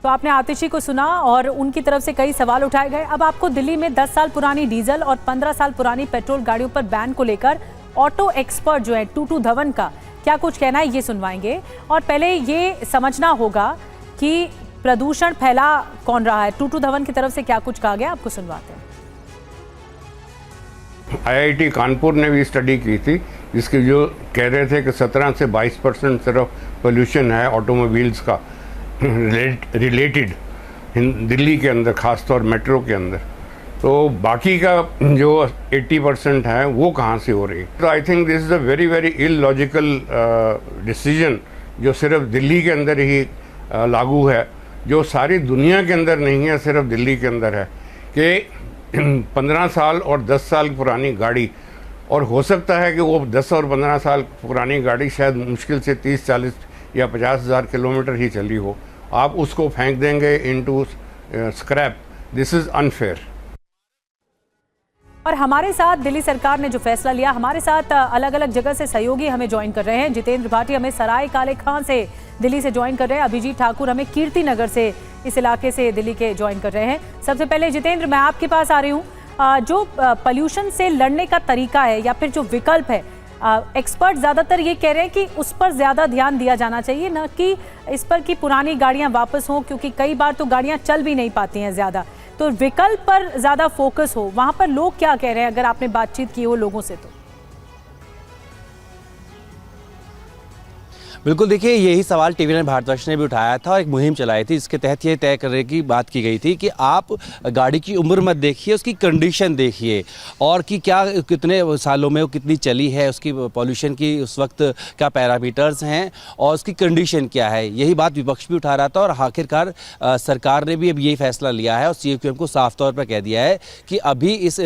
तो आपने आतिशी को सुना और उनकी तरफ से कई सवाल उठाए गए। अब आपको दिल्ली में 10 साल पुरानी डीजल और 15 साल पुरानी पेट्रोल गाड़ियों पर बैन को लेकर ऑटो एक्सपर्ट जो है टूटू धवन का क्या कुछ कहना है, ये सुनवाएंगे। और पहले ये समझना होगा कि प्रदूषण फैला कौन रहा है। टूटू धवन की तरफ से क्या कुछ कहा गया, आपको सुनवाते हैं। IIT कानपुर ने भी स्टडी की थी, जिसके जो कह रहे थे कि 17 से 22% सिर्फ पोल्यूशन है ऑटोमोबाइल्स का रिलेटेड दिल्ली के अंदर, खासतौर मेट्रो के अंदर। तो बाकी का जो 80% है वो कहाँ से हो रही है। तो I think this is a very very illogical decision जो सिर्फ दिल्ली के अंदर ही लागू है, जो सारी दुनिया के अंदर नहीं है, सिर्फ दिल्ली के अंदर है कि 15 साल और 10 साल पुरानी गाड़ी, और हो सकता है कि वो 10 और 15 साल पुरानी गाड़ी शायद मुश्किल से 30, 40 या 50,000 किलोमीटर ही चली हो, आप उसको फेंक देंगे into scrap. This is unfair. और हमारे साथ दिल्ली सरकार ने जो फैसला लिया, हमारे साथ अलग अलग जगह से सहयोगी हमें ज्वाइन कर रहे हैं। जितेंद्र भाटी हमें सराय काले खां से दिल्ली से ज्वाइन कर रहे हैं। अभिजीत ठाकुर हमें कीर्ति नगर से, इस इलाके से दिल्ली के ज्वाइन कर रहे हैं। सबसे पहले जितेंद्र, मैं आपके पास आ रही हूँ। जो पॉल्यूशन से लड़ने का तरीका है या फिर जो विकल्प है, एक्सपर्ट ज़्यादातर ये कह रहे हैं कि उस पर ज़्यादा ध्यान दिया जाना चाहिए, न कि इस पर कि पुरानी गाड़ियाँ वापस हों, क्योंकि कई बार तो गाड़ियाँ चल भी नहीं पाती हैं ज़्यादा। तो विकल्प पर ज़्यादा फोकस हो। वहाँ पर लोग क्या कह रहे हैं, अगर आपने बातचीत की हो लोगों से तो? बिल्कुल, देखिए यही सवाल टीवी9 भारतवर्ष ने भी उठाया था और एक मुहिम चलाई थी, जिसके तहत ये तय करने की बात की गई थी कि आप गाड़ी की उम्र मत देखिए, उसकी कंडीशन देखिए, और कि क्या कितने सालों में वो कितनी चली है, उसकी पॉल्यूशन की उस वक्त क्या पैरामीटर्स हैं और उसकी कंडीशन क्या है। यही बात विपक्ष भी उठा रहा था और आखिरकार सरकार ने भी अब यही फैसला लिया है और CAQM को साफ तौर पर कह दिया है कि अभी इस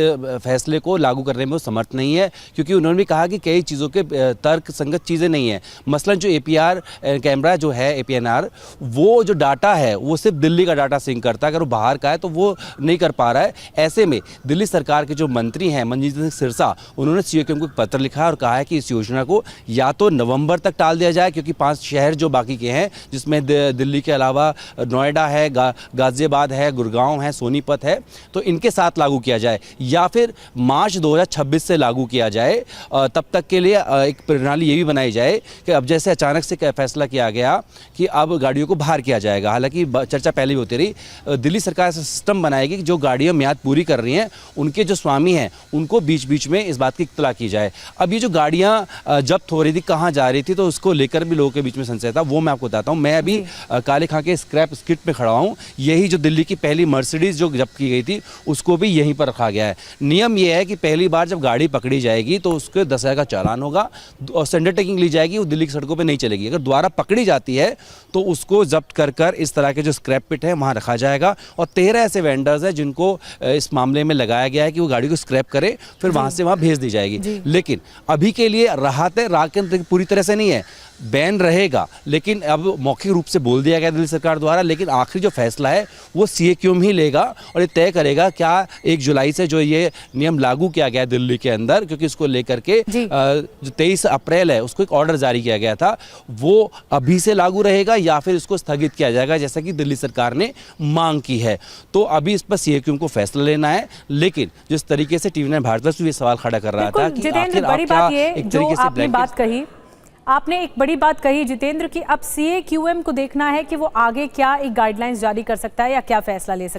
फैसले को लागू करने में वो समर्थ नहीं है, क्योंकि उन्होंने भी कहा कि कई चीज़ों के तर्क संगत चीज़ें नहीं हैं। मसलन जो APR कैमरा जो है, APNR, वो जो डाटा है वो सिर्फ दिल्ली का डाटा सिंक करता है, अगर वो बाहर का है तो वो नहीं कर पा रहा है। ऐसे में दिल्ली सरकार के जो मंत्री हैं मनजीत सिंह सिरसा, उन्होंने CAQM को एक पत्र लिखा है और कहा है कि इस योजना को या तो नवंबर तक टाल दिया जाए, क्योंकि 5 शहर जो बाकी के हैं, जिसमें दिल्ली के अलावा नोएडा है, गाजियाबाद है, गुड़गांव है, सोनीपत है, तो इनके साथ लागू किया जाए, या फिर मार्च 2026 से लागू किया जाए। तब तक के लिए एक प्रणाली ये भी बनाई जाए कि अब जैसे अचानक से फैसला किया गया कि अब गाड़ियों को बाहर किया जाएगा, हालांकि चर्चा पहले भी होती रही, दिल्ली सरकार ऐसा सिस्टम बनाएगी कि जो गाड़ियां म्याद पूरी कर रही हैं उनके जो स्वामी हैं उनको बीच बीच में इस बात की इत्तला की जाए। अब ये जो गाड़ियां जब्त हो रही थी, कहाँ जा रही थी, तो उसको लेकर भी लोगों के बीच में संशय था, वो मैं आपको बताता हूँ। मैं अभी काले खां के स्क्रैप स्किट में खड़ा हूँ। यही जो दिल्ली की पहली मर्सिडीज जो जब्त की गई थी उसको भी यहीं पर रखा गया है। नियम यह है कि पहली बार जब गाड़ी पकड़ी जाएगी तो उसके 10,000 का चालान होगा और अंडरटेकिंग ली जाएगी, वो दिल्ली की सड़कों पर नहीं चलेगी। अगर दोबारा पकड़ी जाती है तो उसको जब्त कर इस तरह के जो स्क्रैप पिट है वहां रखा जाएगा। और 13 ऐसे वेंडर्स हैं जिनको इस मामले में लगाया गया है कि वो गाड़ी को स्क्रैप करे, फिर वहां से वहां भेज दी जाएगी। लेकिन अभी के लिए राहत है, राहत पूरी तरह से नहीं है, बैन रहेगा, लेकिन अब मौखिक रूप से बोल दिया गया दिल्ली सरकार द्वारा। लेकिन आखिरी जो फैसला है वो CAQM ही लेगा और ये तय करेगा क्या 1 जुलाई से जो ये नियम लागू किया गया है दिल्ली के अंदर, क्योंकि इसको लेकर के जो 23 अप्रैल है उसको एक ऑर्डर जारी किया गया था, वो अभी से लागू रहेगा या फिर इसको स्थगित किया जाएगा, जैसा कि दिल्ली सरकार ने मांग की है। तो अभी इस पर CAQM को फैसला लेना है। लेकिन जिस तरीके से टीवी9 भारतवर्ष भी सवाल खड़ा कर रहा था कि आखिर आप क्या एक तरीके से आपने एक बड़ी बात कही जितेंद्र, कि अब CAQM को देखना है कि वो आगे क्या एक गाइडलाइंस जारी कर सकता है या क्या फैसला ले सकता है।